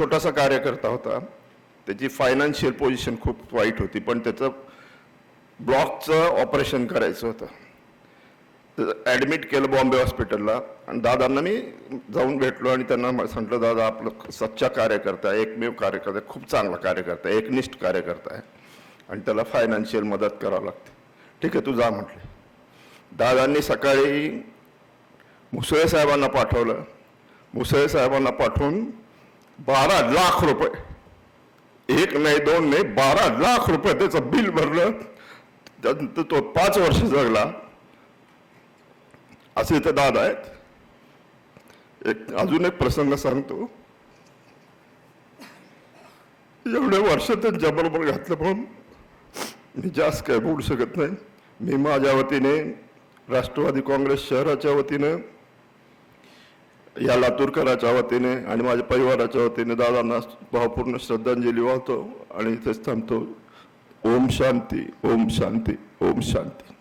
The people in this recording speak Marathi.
छोटासा कार्यकर्ता होता, त्याची फायनान्शियल पोझिशन खूप वाईट होती, पण त्याचं ब्लॉकचं ऑपरेशन करायचं होतं. तर ॲडमिट केलं बॉम्बे हॉस्पिटलला आणि दादांना मी जाऊन भेटलो आणि त्यांना सांगितलं, दादा आपलं सच्चा कार्यकर्ता आहे, एकमेव कार्यकर्ता आहे, खूप चांगला कार्यकर्ता आहे, एकनिष्ठ कार्यकर्ता आहे आणि त्याला फायनान्शियल मदत करावं लागते. ठीक आहे, तू जा म्हटले. दादांनी सकाळी मुसळे साहेबांना पाठवलं. मुसळे साहेबांना पाठवून 12 लाख रुपये, एक नाही दोन नाही 12 लाख रुपये त्याचं बिल भरलं. त्यानंतर तो 5 वर्ष जगला. असे ते दादा आहेत. अजून एक प्रसंग सांगतो. एवढे वर्ष त्यांच्याबरोबर घातलं पण मी जास्त काय बोलू शकत नाही. मी माझ्या वतीने, राष्ट्रवादी काँग्रेस शहराच्या वतीने, या लातूरकराच्या वतीने आणि माझ्या परिवाराच्या वतीने दादांना भावपूर्ण श्रद्धांजली वाहतो आणि इथेच थांबतो. ओम शांती, ओम शांती, ओम शांती.